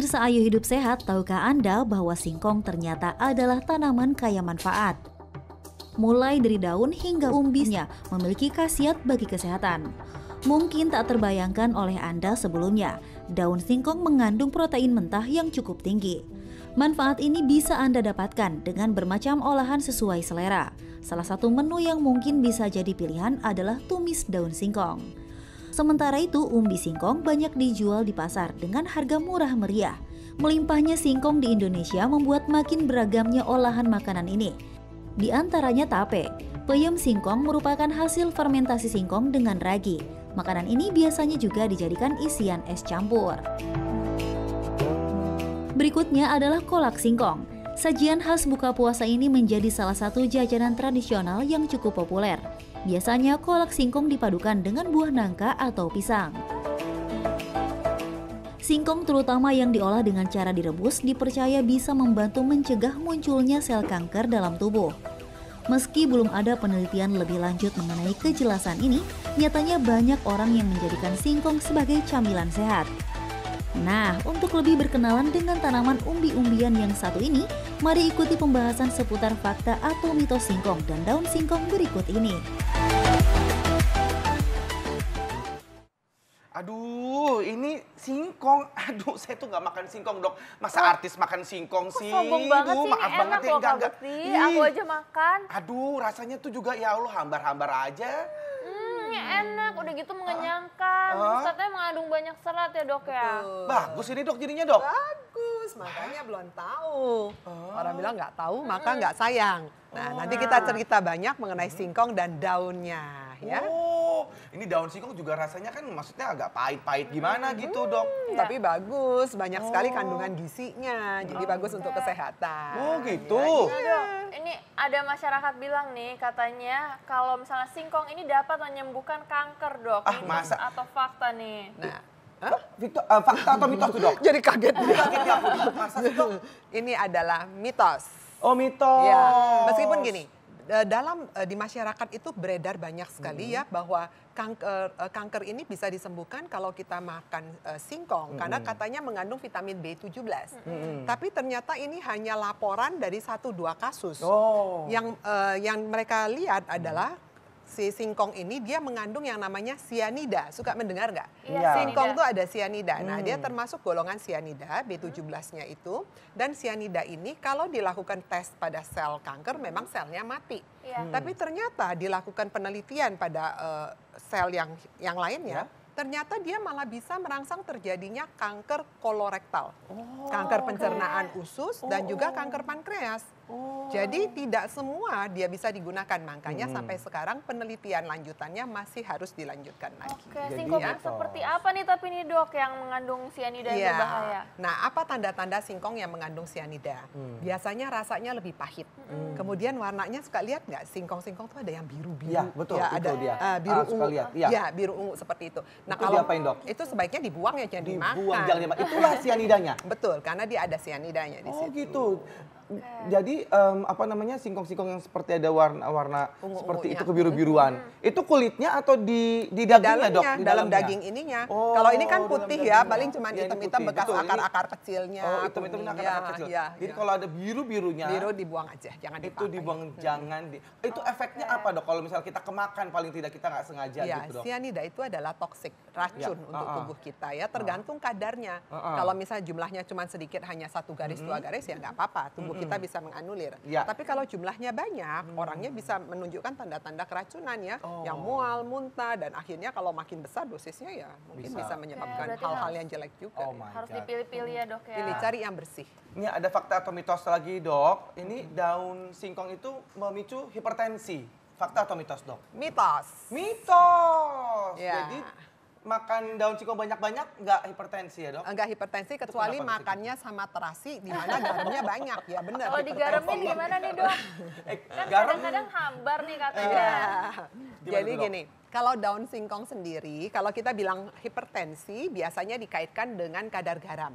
Pemirsa Ayo Hidup Sehat, tahukah Anda bahwa singkong ternyata adalah tanaman kaya manfaat? Mulai dari daun hingga umbinya memiliki khasiat bagi kesehatan. Mungkin tak terbayangkan oleh Anda sebelumnya, daun singkong mengandung protein mentah yang cukup tinggi. Manfaat ini bisa Anda dapatkan dengan bermacam olahan sesuai selera. Salah satu menu yang mungkin bisa jadi pilihan adalah tumis daun singkong. Sementara itu, umbi singkong banyak dijual di pasar dengan harga murah meriah. Melimpahnya singkong di Indonesia membuat makin beragamnya olahan makanan ini. Di antaranya tape. Peyem singkong merupakan hasil fermentasi singkong dengan ragi. Makanan ini biasanya juga dijadikan isian es campur. Berikutnya adalah kolak singkong. Sajian khas buka puasa ini menjadi salah satu jajanan tradisional yang cukup populer. Biasanya kolak singkong dipadukan dengan buah nangka atau pisang. Singkong terutama yang diolah dengan cara direbus dipercaya bisa membantu mencegah munculnya sel kanker dalam tubuh. Meski belum ada penelitian lebih lanjut mengenai kejelasan ini, nyatanya banyak orang yang menjadikan singkong sebagai camilan sehat. Nah, untuk lebih berkenalan dengan tanaman umbi-umbian yang satu ini, mari ikuti pembahasan seputar fakta atau mitos singkong dan daun singkong berikut ini. Aduh, ini singkong. Aduh, saya tuh nggak makan singkong, Dok. Masa artis makan singkong sih? Sombong banget sih, maaf ini banget enak ya, loh Kak enggak. Bekti. Aku aja makan. Aduh, rasanya tuh juga ya Allah hambar-hambar aja. Enak, udah gitu mengenyangkan. Terus katanya mengandung banyak serat ya Dok ya? Bagus ini, Dok, jadinya, Dok. Bagus, makanya belum tahu. Orang bilang nggak tahu, maka nggak sayang. Nah, nanti kita cerita banyak mengenai singkong dan daunnya, ya. Oh, ini daun singkong juga rasanya kan maksudnya agak pahit-pahit gimana gitu, Dok. Tapi bagus, banyak sekali kandungan gizinya, jadi bagus untuk kesehatan. Oh, gitu. Dok, ini ada masyarakat bilang nih katanya kalau misalnya singkong ini dapat menyembuhkan kanker Dok. Ah, Mitos masa? atau fakta nih? Nah, Fakta atau mitos tuh, Dok? jadi kaget. Kagetnya aku, Dok. Masa sih, Dok? Ini adalah mitos. Oh, mitos. Ya, meskipun gini, di masyarakat itu beredar banyak sekali ya bahwa kanker ini bisa disembuhkan kalau kita makan singkong karena katanya mengandung vitamin B17. Tapi ternyata ini hanya laporan dari 1-2 kasus. Oh. Yang mereka lihat adalah si singkong ini dia mengandung yang namanya sianida. Suka mendengar nggak? Iya, Singkong tuh ada sianida. Nah, dia termasuk golongan sianida, B17-nya itu. Dan sianida ini kalau dilakukan tes pada sel kanker memang selnya mati. Tapi ternyata dilakukan penelitian pada sel yang lainnya, ternyata dia malah bisa merangsang terjadinya kanker kolorektal, kanker pencernaan usus, dan juga kanker pankreas. Jadi tidak semua dia bisa digunakan, makanya sampai sekarang penelitian lanjutannya masih harus dilanjutkan lagi. Oke, singkong yang seperti apa nih tapi nih Dok yang mengandung sianida yang berbahaya? Nah, apa tanda-tanda singkong yang mengandung sianida? Biasanya rasanya lebih pahit. Kemudian warnanya suka lihat nggak? Singkong-singkong tuh ada yang biru-biru. Iya, betul. Ya, itu ada dia. biru Suka ungu. lihat. Iya. Ya, biru ungu seperti itu. Nah, Itu diapain, Dok? itu sebaiknya dibuang ya, jangan dimakan. Dibuang, jangan dimakan. Itulah sianidanya. Betul, karena dia ada sianidanya di Oh, situ. gitu. Jadi apa namanya singkong-singkong yang seperti ada warna-warna Ungu-ungunya. seperti itu kebiru-biruan. Itu kulitnya atau di Di dagingnya, Dok? dalamnya, Di dalam dalamnya? daging ininya. Oh, Kalau ini kan dalam putih ya, dagingnya. paling cuma Iya, ini hitam-hitam putih. bekas Betul, ini- akar-akar kecilnya. Oh, hitam-hitam kuningnya. akar-akar kecil. Iya, Jadi iya. kalau ada biru-birunya, biru dibuang aja, jangan itu dipakai. dibuang, jangan di. Itu efeknya apa, Dok? Kalau misalnya kita kemakan paling tidak kita nggak sengaja Ya, gitu, Dok. sianida itu adalah toksik, racun Ya, untuk tubuh kita ya, tergantung kadarnya. Kalau misalnya jumlahnya cuma sedikit, hanya 1 garis, 2 garis ya nggak apa-apa, tubuh kita bisa menganulir. Ya. Tapi kalau jumlahnya banyak, orangnya bisa menunjukkan tanda-tanda keracunan ya, yang mual, muntah, dan akhirnya kalau makin besar dosisnya ya mungkin bisa menyebabkan berarti hal-hal harus- yang jelek juga. Oh my Harus God. dipilih-pilih ya Dok ya? Pilih, cari yang bersih. Ini ada fakta atau mitos lagi, Dok. Ini daun singkong itu memicu hipertensi. Fakta atau mitos, Dok? Mitos. Mitos. Ya. Jadi makan daun singkong banyak-banyak nggak hipertensi ya, Dok? Enggak hipertensi kecuali kenapa bisa makannya sama terasi di mana garamnya banyak ya, benar. Kalau digaramin gimana nih Dok? Kan garam kadang-kadang hambar nih katanya. Ya. Gimana Jadi tuh, Dok? gini, kalau daun singkong sendiri, kalau kita bilang hipertensi, biasanya dikaitkan dengan kadar garam.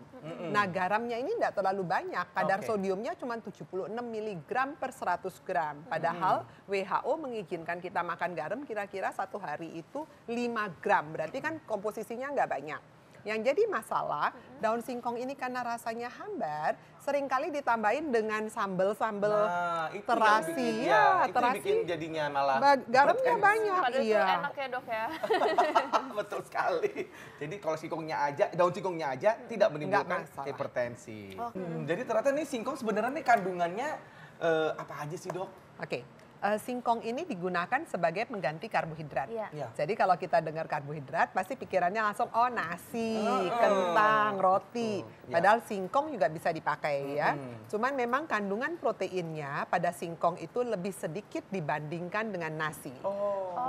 Nah, garamnya ini tidak terlalu banyak. Kadar Oke. sodiumnya cuma 76 mg per 100 gram. Padahal WHO mengizinkan kita makan garam kira-kira 1 hari itu 5 gram. Berarti kan komposisinya nggak banyak. Yang jadi masalah, daun singkong ini karena rasanya hambar, seringkali ditambahin dengan sambel-sambel itu terasi. yang bikin, itu yang terasi. bikin jadinya malah Garamnya banyak. Padahal itu Iya. enak ya dok ya. betul sekali. Jadi kalau singkongnya aja, daun singkongnya aja tidak menimbulkan masalah. hipertensi. Jadi ternyata nih singkong sebenarnya nih kandungannya apa aja sih dok? Oke. Singkong ini digunakan sebagai pengganti karbohidrat. Iya. Ya. Jadi kalau kita dengar karbohidrat, pasti pikirannya langsung oh nasi, kentang, roti. Betul. Ya. Padahal singkong juga bisa dipakai ya. Cuman memang kandungan proteinnya pada singkong itu lebih sedikit dibandingkan dengan nasi.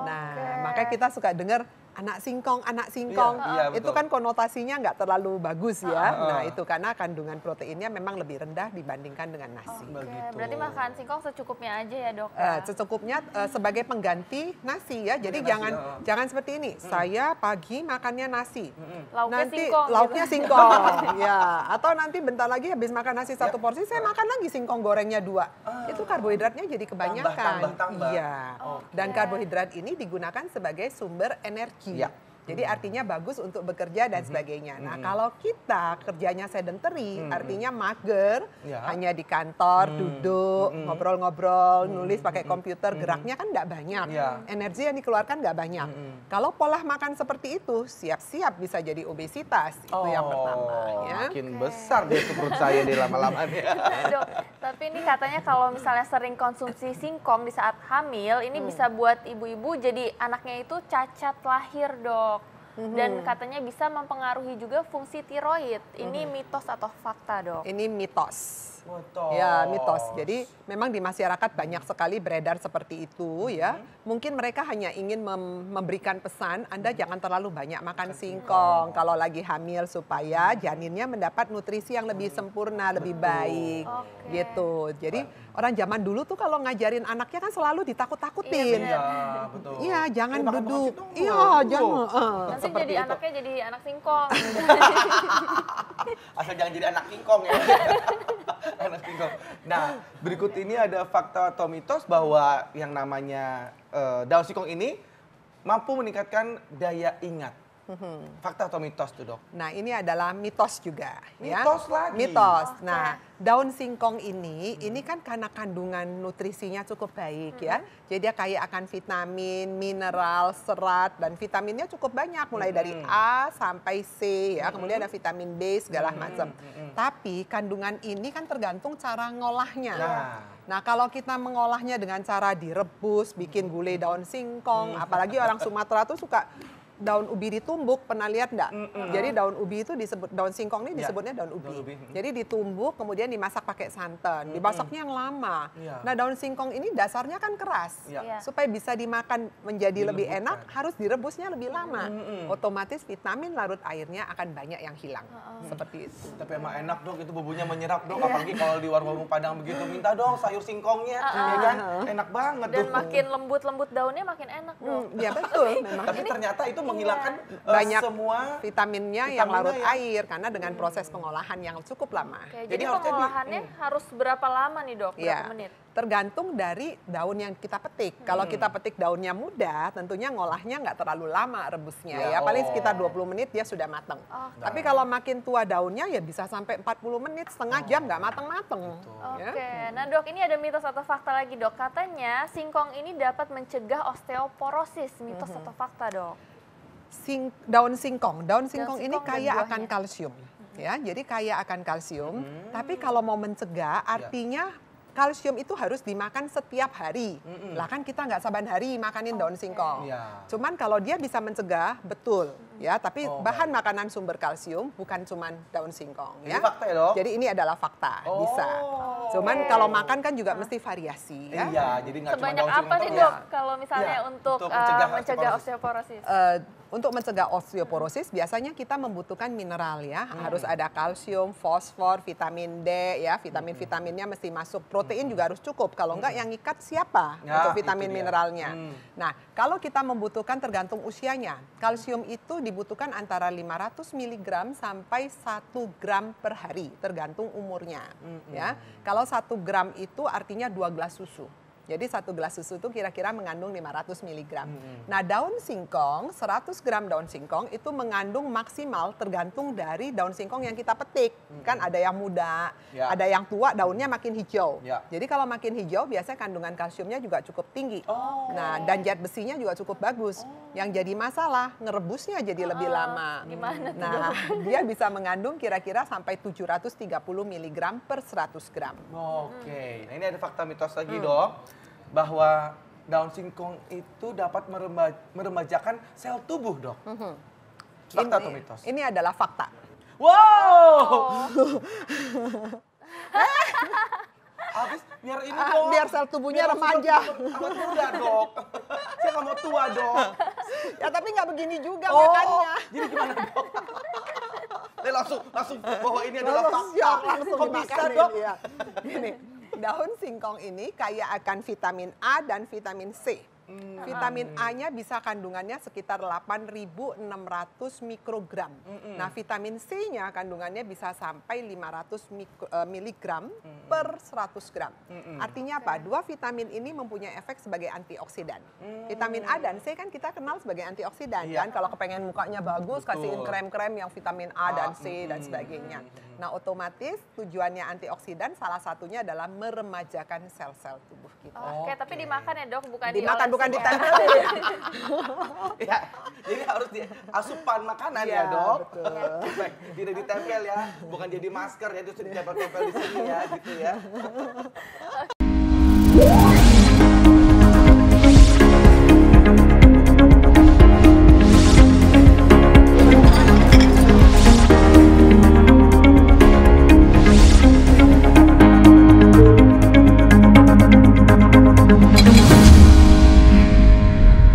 Nah, makanya kita suka dengar anak singkong, anak singkong. Iya, iya, Itu betul. kan konotasinya nggak terlalu bagus ya. Nah, itu karena kandungan proteinnya memang lebih rendah dibandingkan dengan nasi. Oke, Begitu. berarti makan singkong secukupnya aja ya dok. Ya? Secukupnya sebagai pengganti nasi ya. Jadi Nasi, jangan seperti ini. Saya pagi makannya nasi. Lauknya Nanti singkong lauknya gitu. singkong. Ya, atau nanti bentar lagi habis makan nasi satu porsi saya makan lagi singkong gorengnya 2. Itu karbohidratnya jadi kebanyakan. tambah. Iya. Dan karbohidrat ini digunakan sebagai sumber energi. Ya. Jadi artinya bagus untuk bekerja dan sebagainya. Nah, kalau kita kerjanya sedentary, artinya mager, Ya. hanya di kantor, duduk, ngobrol-ngobrol, nulis pakai komputer, geraknya kan nggak banyak. Ya. Energi yang dikeluarkan nggak banyak. Kalau pola makan seperti itu, siap-siap bisa jadi obesitas. Itu yang pertama. Ya. Makin besar dia tuh perut saya di lama-lama nih. Dok, tapi ini katanya kalau misalnya sering konsumsi singkong di saat hamil, ini bisa buat ibu-ibu jadi anaknya itu cacat lahir, dok. Dan katanya bisa mempengaruhi juga fungsi tiroid. Ini mitos atau fakta, dok? Ini mitos. Betul. Ya, mitos. Jadi memang di masyarakat banyak sekali beredar seperti itu ya. Mungkin mereka hanya ingin memberikan pesan, Anda jangan terlalu banyak makan singkong kalau lagi hamil supaya janinnya mendapat nutrisi yang lebih sempurna, lebih baik. Gitu. Jadi orang zaman dulu tuh kalau ngajarin anaknya kan selalu ditakut-takutin. Iya, Iya, betul. Iya, jangan Makan duduk. singkong Iya, dulu. jangan. Nanti Seperti jadi itu. anaknya jadi anak singkong. Asal jangan jadi anak kingkong ya. Anak kingkong. Nah, berikut ini ada fakta atau mitos bahwa yang namanya daun singkong ini mampu meningkatkan daya ingat. Fakta atau mitos tuh dok? Nah, ini adalah mitos juga. Mitos ya. lagi? Mitos. Nah, daun singkong ini kan karena kandungan nutrisinya cukup baik ya. Jadi dia kaya akan vitamin, mineral, serat, dan vitaminnya cukup banyak. Mulai dari A sampai C ya. Kemudian ada vitamin B segala macam. Tapi kandungan ini kan tergantung cara ngolahnya. Nah, kalau kita mengolahnya dengan cara direbus, bikin gulai daun singkong, apalagi orang Sumatera tuh suka daun ubi ditumbuk, pernah lihat enggak? Jadi daun ubi itu disebut, daun singkong ini disebutnya daun ubi. Daun ubi. Jadi ditumbuk kemudian dimasak pakai santan, dimasaknya yang lama. Iya. Nah, daun singkong ini dasarnya kan keras. Iya. Supaya bisa dimakan menjadi lebih Dilembutkan. enak harus direbusnya lebih lama. Otomatis vitamin larut airnya akan banyak yang hilang. Seperti itu. Tapi emang enak dok, itu bumbunya menyerap dok. Apalagi kalau di warung Padang begitu, minta dong sayur singkongnya, ya kan? Enak banget Dan dok. makin lembut-lembut daunnya makin enak, dok. Ya betul memang. Tapi ternyata itu menghilangkan Banyak semua vitaminnya yang larut vitaminnya air karena dengan proses pengolahan yang cukup lama. Oke, Jadi jadi harusnya pengolahannya harus berapa lama nih, dok? Berapa Ya, menit? tergantung dari daun yang kita petik. Kalau kita petik daunnya muda, tentunya ngolahnya nggak terlalu lama rebusnya Ya, ya. Paling oh. sekitar 20 menit dia sudah matang. Oke. Tapi kalau makin tua daunnya ya bisa sampai 40 menit, setengah jam nggak matang-matang. Ya. Oke, nah dok ini ada mitos atau fakta lagi dok. Katanya singkong ini dapat mencegah osteoporosis. Mitos atau fakta, dok? Daun singkong ini singkong kaya dan akan buahnya. kalsium. Ya, jadi kaya akan kalsium. Tapi kalau mau mencegah, artinya kalsium itu harus dimakan setiap hari. Lah kan kita nggak saban hari makanin daun singkong. Iya. Cuman kalau dia bisa mencegah, betul. Ya, tapi Oh, bahan makanan sumber kalsium bukan cuman daun singkong. Ini Ya. fakta ya dok? Jadi ini adalah fakta, Oh. bisa. Cuman kalau makan kan juga mesti variasi. Ya. Iya, jadi nggak cuma Sebanyak daun apa singkong nih terus. dok kalau misalnya Iya, untuk untuk mencegah mencegah osteoporosis. osteoporosis? Untuk mencegah osteoporosis biasanya kita membutuhkan mineral ya. Harus ada kalsium, fosfor, vitamin D ya. Vitamin-vitaminnya mesti masuk. Protein juga harus cukup. Kalau enggak yang ngikat siapa Ya, untuk vitamin itu dia. mineralnya. Nah, kalau kita membutuhkan tergantung usianya. Kalsium itu dibutuhkan antara 500 mg sampai 1 gram per hari tergantung umurnya ya. Kalau 1 gram itu artinya 2 gelas susu. Jadi 1 gelas susu itu kira-kira mengandung 500 mg. Nah, daun singkong, 100 gram daun singkong itu mengandung maksimal tergantung dari daun singkong yang kita petik. Kan ada yang muda, ada yang tua, daunnya makin hijau. Jadi kalau makin hijau biasanya kandungan kalsiumnya juga cukup tinggi. Nah, dan zat besinya juga cukup bagus. Yang jadi masalah, ngerebusnya jadi lebih lama. Gimana tuh? Nah, dia bisa mengandung kira-kira sampai 730 mg per 100 gram. Oke, nah ini ada fakta mitos lagi dok, bahwa daun singkong itu dapat meremajakan sel tubuh dok. Fakta atau mitos? Ini adalah fakta. Wow! Habis biar ini dok. Biar sel tubuhnya remaja. Awet muda dok. Saya nggak mau tua dok. Ya tapi nggak begini juga makannya. Jadi gimana dok? langsung bahwa ini adalah fakta. Langsung Kok bisa dimakanin, dok? ya. Gini, daun singkong ini kaya akan vitamin A dan vitamin C. Vitamin A-nya bisa kandungannya sekitar 8.600 mikrogram. Nah, vitamin C-nya kandungannya bisa sampai 500 miligram per 100 gram. Artinya apa? Dua vitamin ini mempunyai efek sebagai antioksidan. Vitamin A dan C kan kita kenal sebagai antioksidan kan. Kalau kepengen mukanya bagus, kasihin krem-krem yang vitamin A dan C dan sebagainya. Nah, otomatis tujuannya antioksidan salah satunya adalah meremajakan sel-sel tubuh kita. Oke, tapi dimakan ya dok, bukan Dimakan, bukan dioles. ditempelin. Ya, jadi harus asupan makanan Iya, ya dok. betul. Baik, tidak ditempel ya, bukan jadi masker ya, terus ditempel-tempel di sini ya, gitu ya.